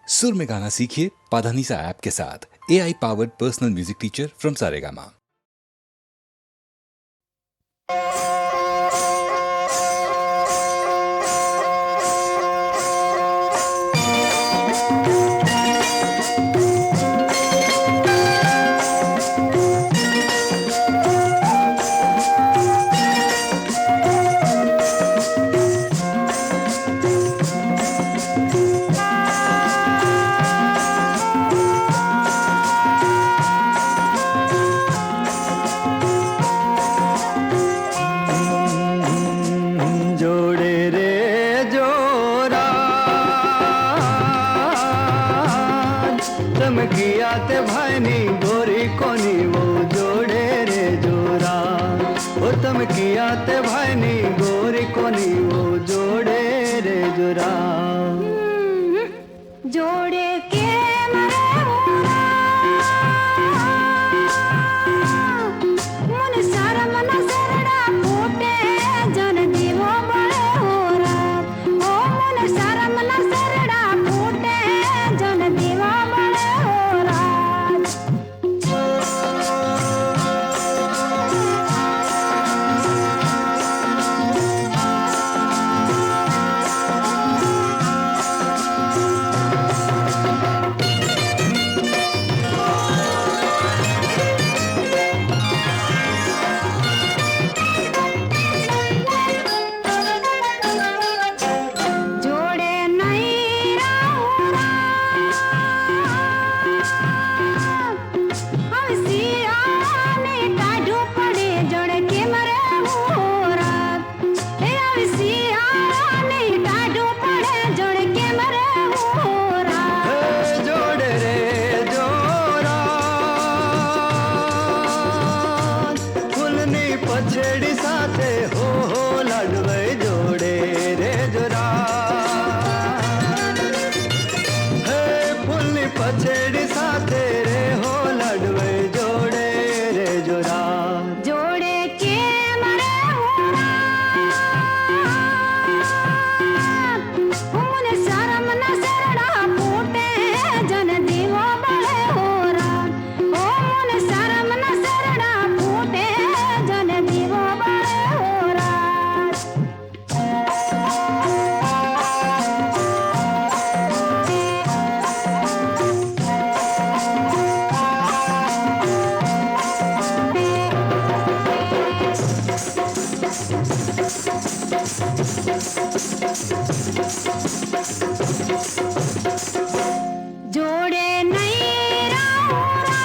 सुर में गाना सीखिए पाधानीसा ऐप के साथ। AI powered personal music teacher from Saregama. चमकिया ते भाईनी गोरी कोनी वो जोड़े रे जोरा। ओ चमकिया ते भाईनी गोरी कोनी वो जोड़े रे जोरा। जोड़े के मरे होरा मन सारा मन सरड़ा फूटे जन दीवो बड़े होरा। ओ मन सारा मन सरड़ा फूटे जन दीवो बड़े होरा। जोड़े नहीं रहूरा हम सिया में काढू पड़े जोड़े के मरे होरा। हे हम सिया में काढू पड़े जोड़े के मरे होरा। जोड़े रे जोरा फुलनी पछड़ी साथे हो लड़वे जोड़े रे जोरा। हे फुलनी पछड़ी साथे रे हो लड़वे जोड़े रे जोरा। जोड़े के मरे होरा मन सारा मन सरड़ा फूटे जन दीवो बड़े होरा। ओ मन सारा मन सरड़ा फूटे जन दीवो बड़े होरा। जोड़े नहीं रहूरा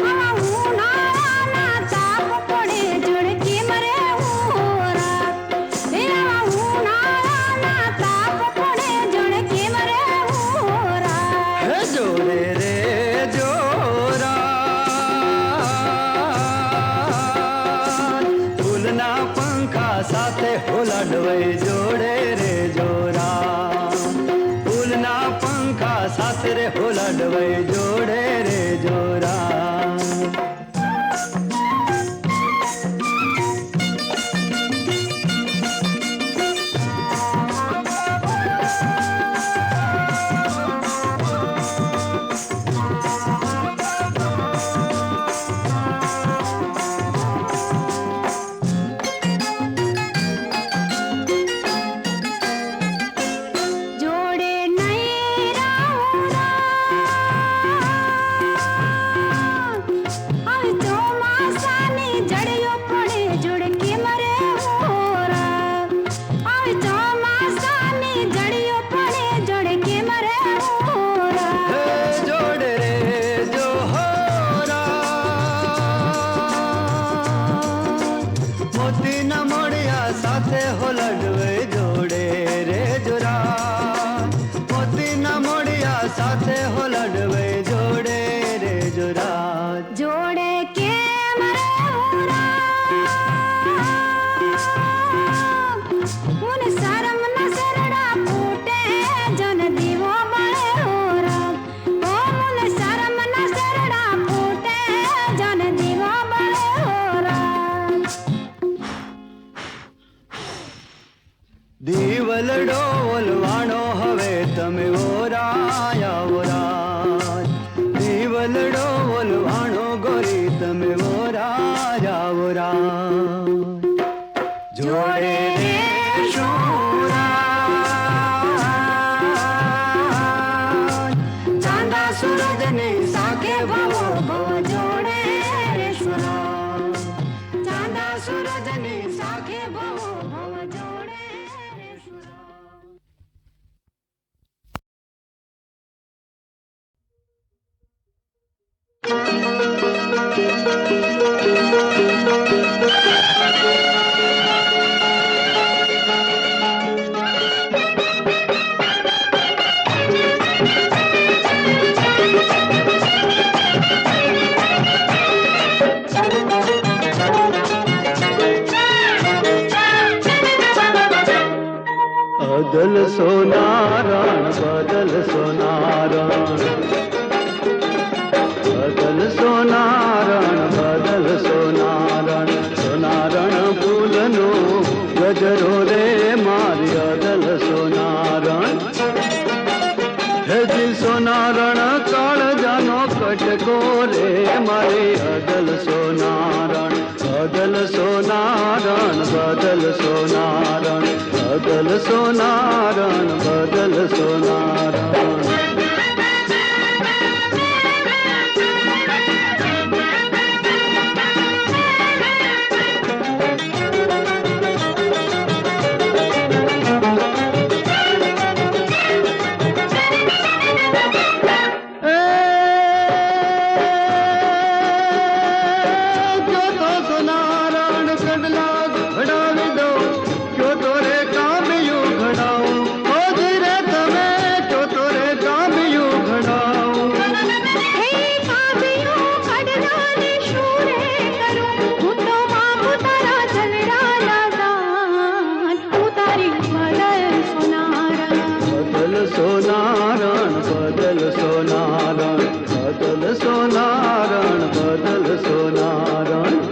हम उनाला ताप पड़े जोड़े के मरे होरा। हे हम उनाला ताप पड़े जोड़े के मरे होरा। हे जोड़े रे जोरा फूलना पंखा साथे हो लड़वे जोड़े रे जोरा। फूलना पंखा साथे रे हो लड़वे जोड़े रे जोरा। जोड़े नहीं रहूरा વલડો ઓલવાણો હવે તમે ઓરાયા ઓરાજ વલડો ઓલવાણો ગોરી તમે ઓરાયા ઓરાજ જોડે રે શુરાજ ચાંદા સૂરજની સાકે ભવો ભવ જોડે રે શુરાજ ચાંદા સૂરજની સાકે ભવો ભવ જોડે રે શુરાજ બદલ સોનારણ બદલ સોનારણ બદલ સોનારણ બદલ સોનારણ સોનારણ ફૂલનો ગજરો રે મારી અદલ સોનારણ હેજી સોનારણ કાળજાનો કટકો રે મારી અદલ સોનારણ બદલ સોનારણ બદલ સોનારણ બદલ સોનારણ બદલ સોનારણ સોનારણ બદલ સોનારણ બદલ સોનારણ બદલ સોનારણ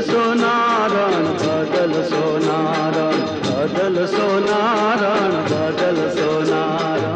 સોનારણ બદલ સોનારણ બદલ સોનારણ બદલ સોનારણ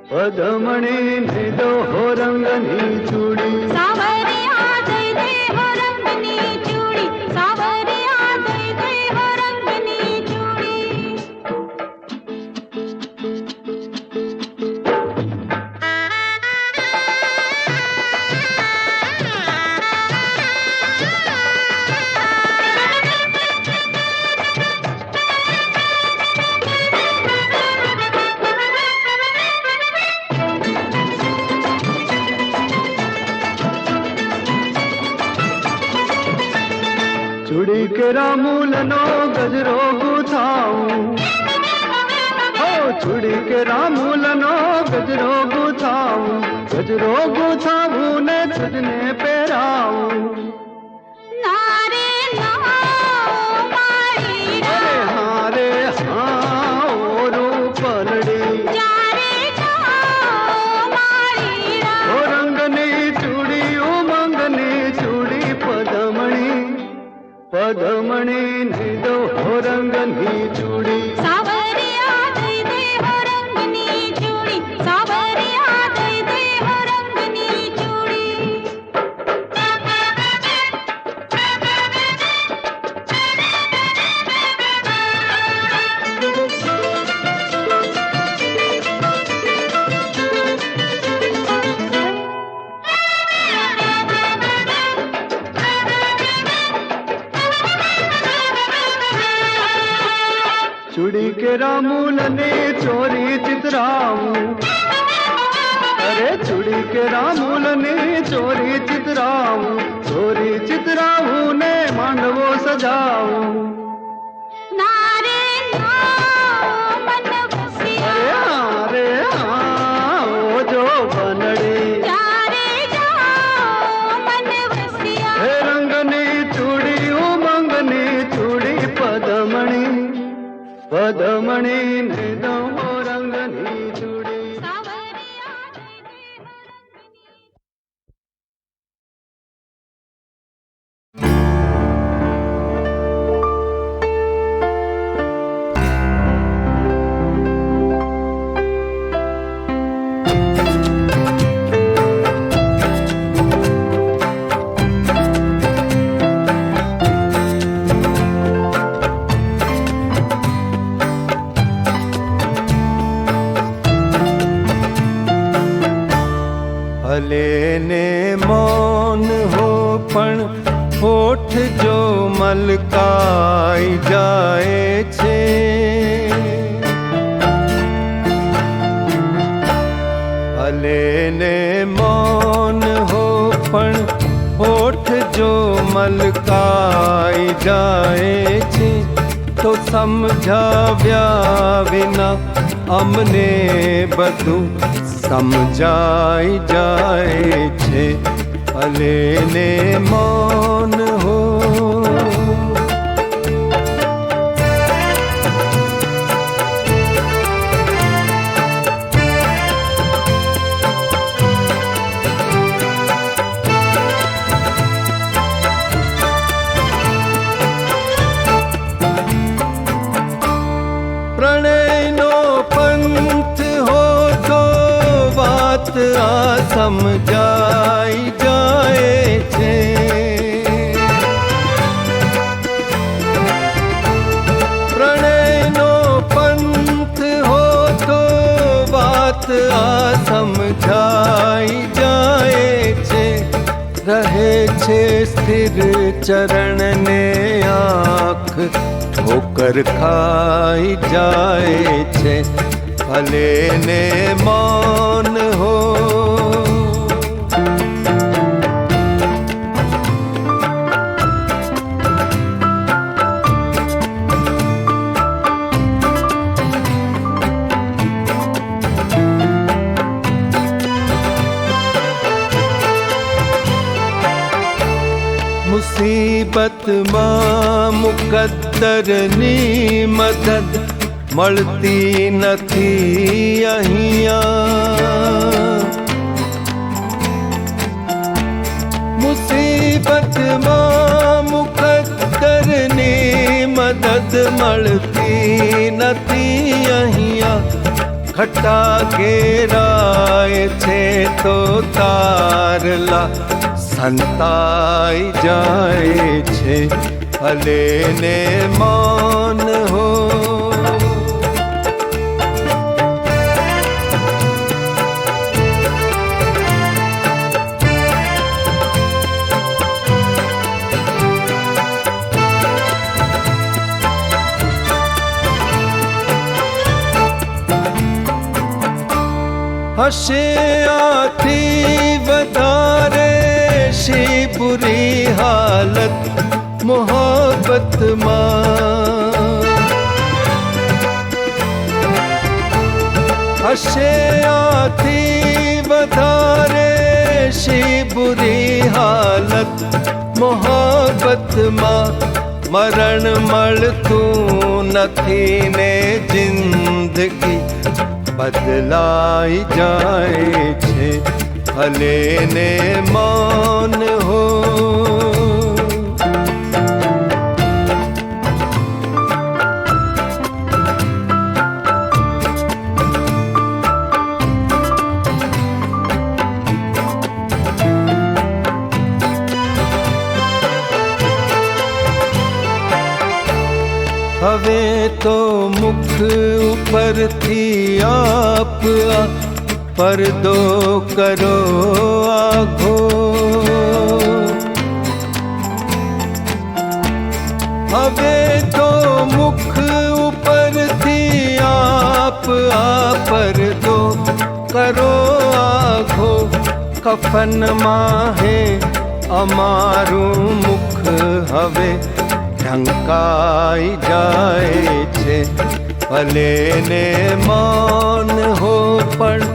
પદમણી નિદો હો રંગની ચૂડી સાવરિયા દઈ દે હો રંગની ચૂડી સાવરિયા દઈ દે હો રંગની ચુડીકેરા મૂલનો ગજરો ગુથાવું, હો ચુડીકેરા મૂલનો ગજરો ગુથાવું, ગજરો ગુથાવું ને તુજને પહેરાવું. નારે ના મારી અરે હારે હા ઓ રૂપલડી, જારે જા મારી ઓ રંગની ચૂડી ઉમંગની ચૂડી પદમણી, પદમણી ને દો હો રંગની ચૂડી. સાવરિયા દઈ દે હો રંગની ચૂડી, સાવરિયા દઈ દે હો રંગની ચૂડી. ચુડીકેરા મૂલને ચોરી ચિતરાવું, અરે ચુડીકેરા મૂલને ચોરી ચિતરાવું, ચોરી ચિતરાવું ને માંડવો સજાવું. નારે ના મન વસિયા, અરે હા ઓ જો બનડી, જારે જા મન વસિયા. હે રંગની ચૂડી ઉમંગની ચૂડી પદમણી, પદમણી ને દો રંગની ચૂડી. સાવરિયા દઈ દે હો રંગની. ભલે ને મૌન હો પણ હોઠ જો મલકાઈ જાય છે, ભલે ને મૌન હો પણ હોઠ જો મલકાઈ જાય છે, તો સમજાવ્યા વિના અમને બધું સમજાઈ જાય છે. ભલે ને મૌન હો. પ્રણયનો પંથ હો તો વાત આ સમજાઈ જાય છે. પ્રણયનો પંથ હો તો વાત આ સમજાઈ જાય છે. રહે છે સ્થિર ચરણને આંખ ઠોકર ખાઈ જાય છે. ભલે ને મૌન હો. મુસીબતમાં મુકદ્દરની મદદ મળતી નથી અહીંયા. મુસીબતમાં મુકદ્દરની મદદ મળતી નથી અહીંયા. ખટા ઘેરાય છે તો તારલા સંતાઈ જાય છે. ભલે ને મૌન હો. હશે આથી વધારે શી બુરી હાલત मोहब्बत मां हशयाथी वधारे शी बुरी हालत मोहब्बत मां मरण मळतू नथी ने जिंदगी बदलाई जाए छे भले ने मौन हो हवे तो मुख ऊपर थी आप पर्दो करो आघो हवे तो मुख ऊपर थी आप पर्दो करो आघो कफन माहे अमारू मुख हवे ढंकाई जाए छे भले ने मौन हो पण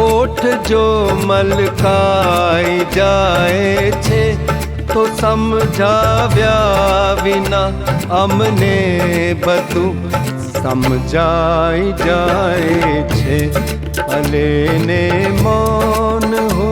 ओठ जो मलकाई जाए छे तो समझाव्या विना अमने बधु समझाई जाए छे भले ने मौन हो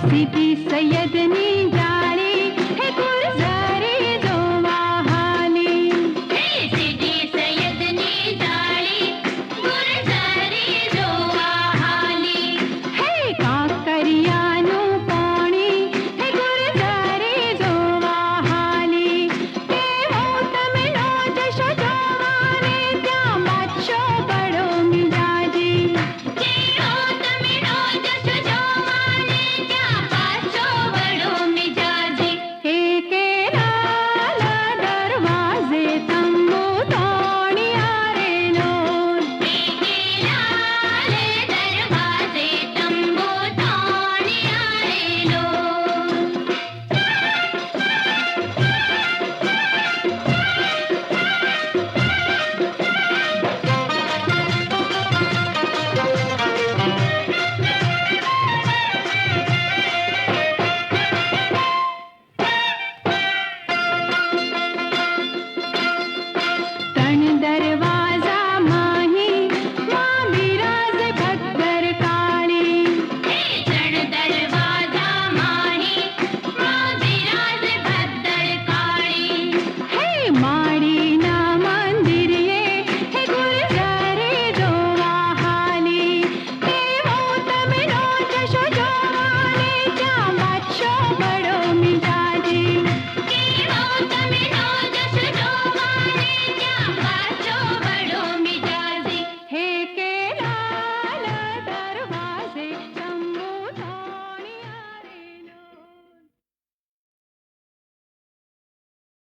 सीधी सैयदनी